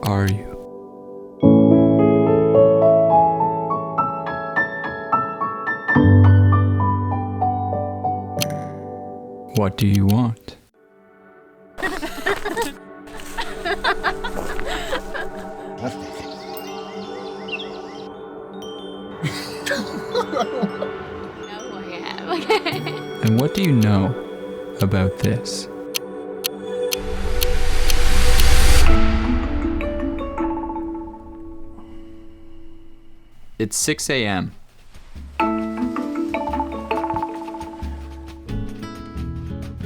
are you? What do you want? No, I have. Okay. And what do you know about this? It's 6 a.m.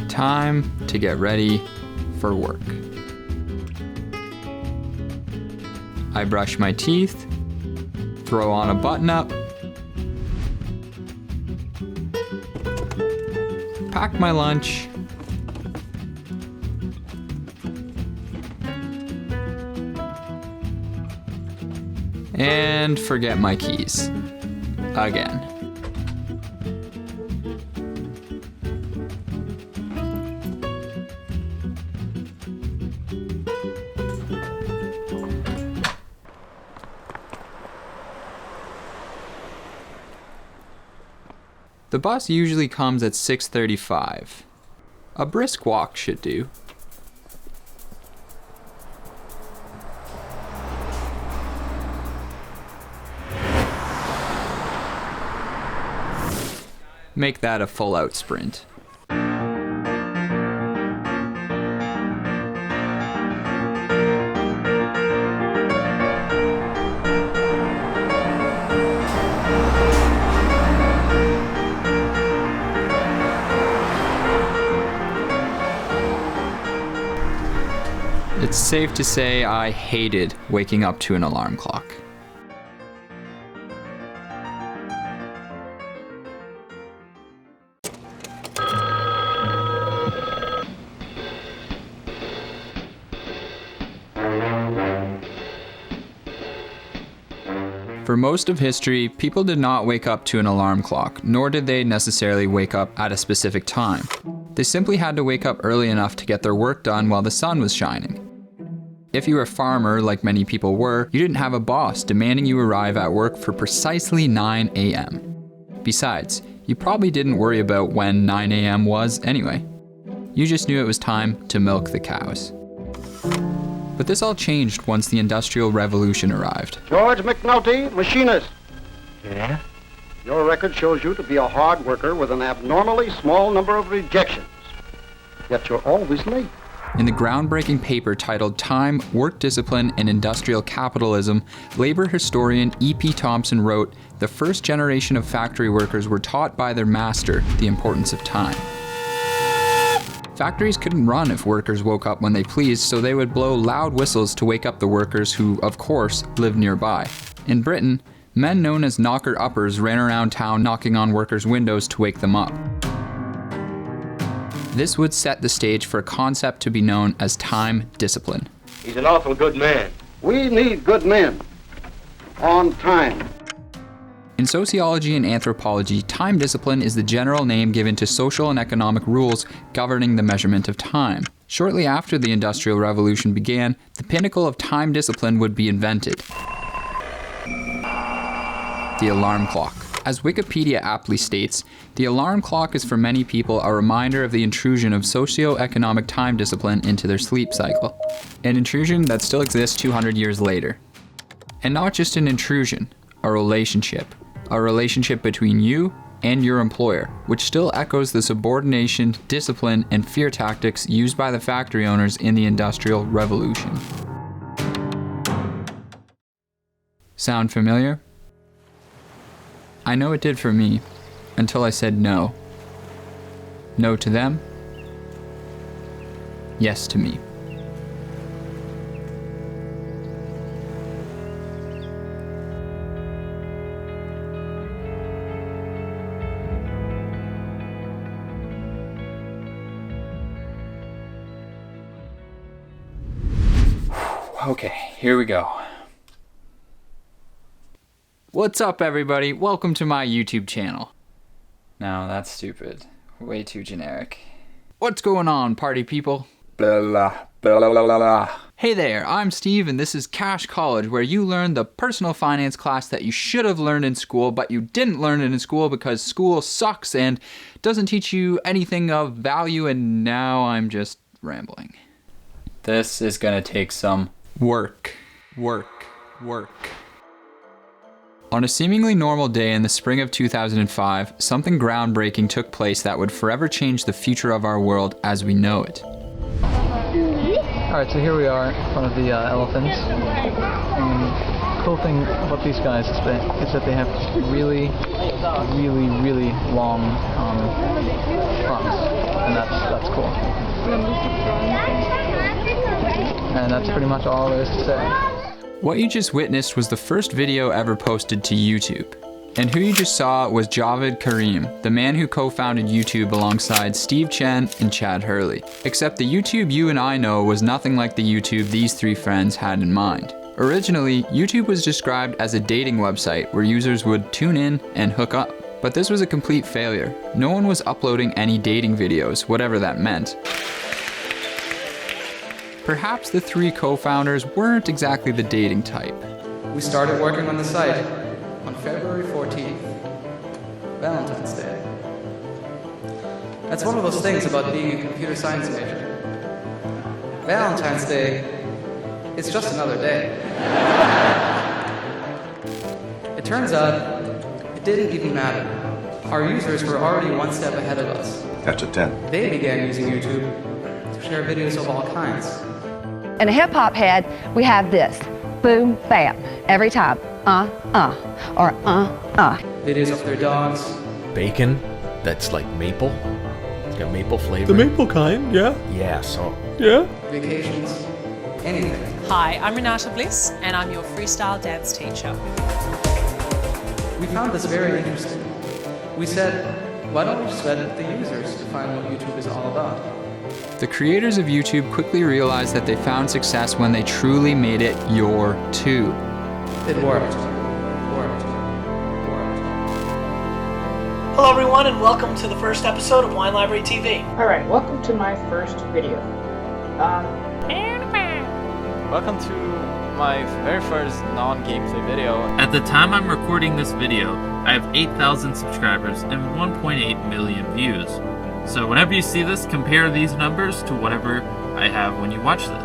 Time to get ready for work. I brush my teeth, throw on a button-up, pack my lunch, and forget my keys. Again. The bus usually comes at 6:35. A brisk walk should do. Make that a full-out sprint. It's safe to say I hated waking up to an alarm clock. For most of history, people did not wake up to an alarm clock, nor did they necessarily wake up at a specific time. They simply had to wake up early enough to get their work done while the sun was shining. If you were a farmer, like many people were, you didn't have a boss demanding you arrive at work for precisely 9 a.m. Besides, you probably didn't worry about when 9 a.m. was anyway. You just knew it was time to milk the cows. But this all changed once the Industrial Revolution arrived. George McNulty, machinist. Yeah? Your record shows you to be a hard worker with an abnormally small number of rejections. Yet you're always late. In the groundbreaking paper titled Time, Work Discipline, and Industrial Capitalism, labor historian E.P. Thompson wrote, "The first generation of factory workers were taught by their master the importance of time. Factories couldn't run if workers woke up when they pleased, so they would blow loud whistles to wake up the workers who, of course, lived nearby. In Britain, men known as knocker-uppers ran around town knocking on workers' windows to wake them up. This would set the stage for a concept to be known as time discipline. He's an awful good man. We need good men. On time. In sociology and anthropology, time discipline is the general name given to social and economic rules governing the measurement of time. Shortly after the Industrial Revolution began, the pinnacle of time discipline would be invented: the alarm clock. As Wikipedia aptly states, the alarm clock is for many people a reminder of the intrusion of socio-economic time discipline into their sleep cycle. An intrusion that still exists 200 years later. And not just an intrusion, a relationship. A relationship between you and your employer, which still echoes the subordination, discipline, and fear tactics used by the factory owners in the Industrial Revolution. Sound familiar? I know it did for me, until I said no. No to them, yes to me. Okay, here we go. What's up, everybody? Welcome to my YouTube channel. No, that's stupid. Way too generic. What's going on, party people? Blah, blah, blah, blah, blah, blah, blah. Hey there, I'm Steve, and this is Cash College, where you learn the personal finance class that you should have learned in school, but you didn't learn it in school because school sucks and doesn't teach you anything of value, and now I'm just rambling. This is gonna take some work. On a seemingly normal day in the spring of 2005, something groundbreaking took place that would forever change the future of our world as we know it. Alright, so here we are in front of the elephants. And the cool thing about these guys is that they have really long trunks. And that's cool. And that's pretty much all there is to say. What you just witnessed was the first video ever posted to YouTube. And who you just saw was Javed Karim, the man who co-founded YouTube alongside Steve Chen and Chad Hurley. Except the YouTube you and I know was nothing like the YouTube these three friends had in mind. Originally, YouTube was described as a dating website where users would tune in and hook up. But this was a complete failure. No one was uploading any dating videos, whatever that meant. Perhaps the three co-founders weren't exactly the dating type. We started working on the site on February 14th, Valentine's Day. That's one of those things about being a computer science major. Valentine's Day is just another day. It turns out it didn't even matter. Our users were already one step ahead of us. That's a 10. They began using YouTube to share videos of all kinds. In a hip-hop head, we have this. Boom, bam, every time. Or Videos of their dogs. Bacon that's like maple. It's got maple flavor. The maple kind, yeah. Yeah, so. Yeah. Vacations. Anything. Hi, I'm Renata Bliss, and I'm your freestyle dance teacher. We found this very interesting. We said, why don't we just let the users define what YouTube is all about? The creators of YouTube quickly realized that they found success when they truly made it your too. It worked. Hello everyone and welcome to the first episode of Wine Library TV. Alright, welcome to my first video. Welcome to my very first non-gameplay video. At the time I'm recording this video, I have 8,000 subscribers and 1.8 million views. So whenever you see this, compare these numbers to whatever I have when you watch this.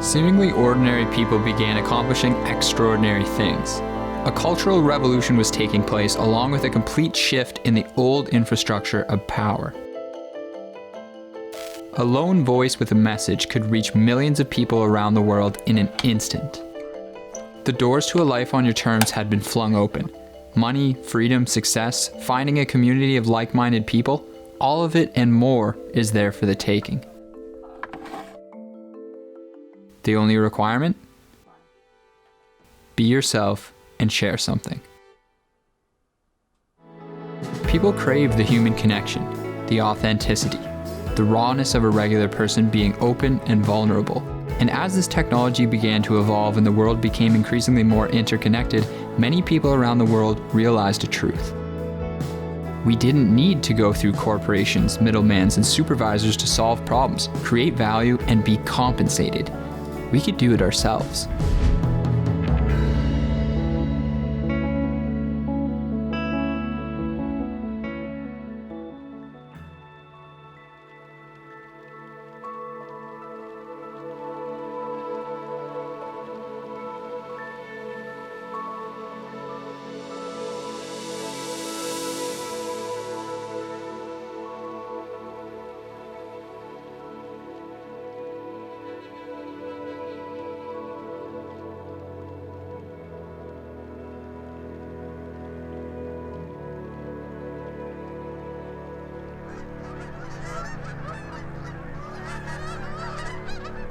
Seemingly ordinary people began accomplishing extraordinary things. A cultural revolution was taking place along with a complete shift in the old infrastructure of power. A lone voice with a message could reach millions of people around the world in an instant. The doors to a life on your terms had been flung open. Money, freedom, success, finding a community of like-minded people, all of it and more is there for the taking. The only requirement? Be yourself and share something. People crave the human connection, the authenticity, the rawness of a regular person being open and vulnerable. And as this technology began to evolve and the world became increasingly more interconnected, many people around the world realized a truth. We didn't need to go through corporations, middlemans, and supervisors to solve problems, create value, and be compensated. We could do it ourselves.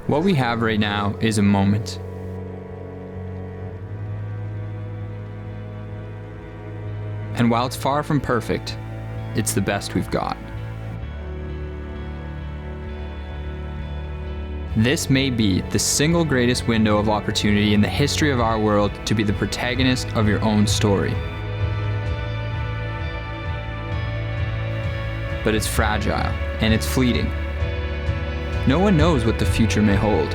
What we have right now is a moment. And while it's far from perfect, it's the best we've got. This may be the single greatest window of opportunity in the history of our world to be the protagonist of your own story. But it's fragile and it's fleeting. No one knows what the future may hold.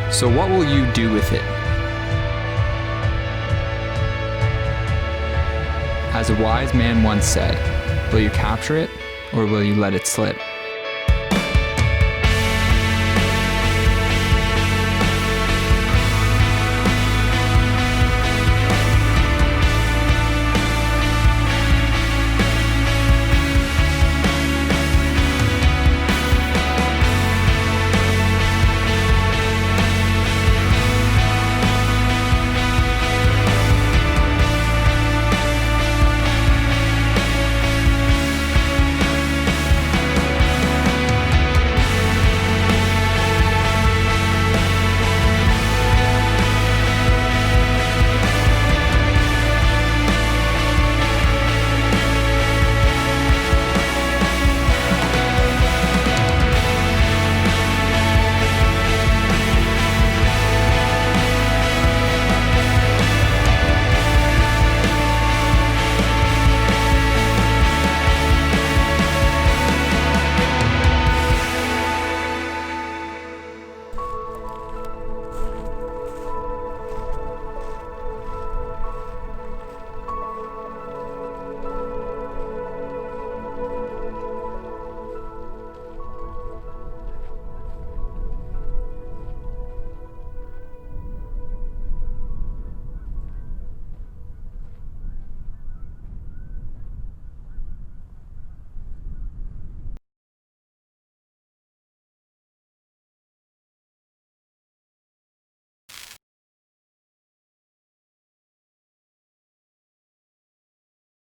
So what will you do with it? As a wise man once said, will you capture it or will you let it slip?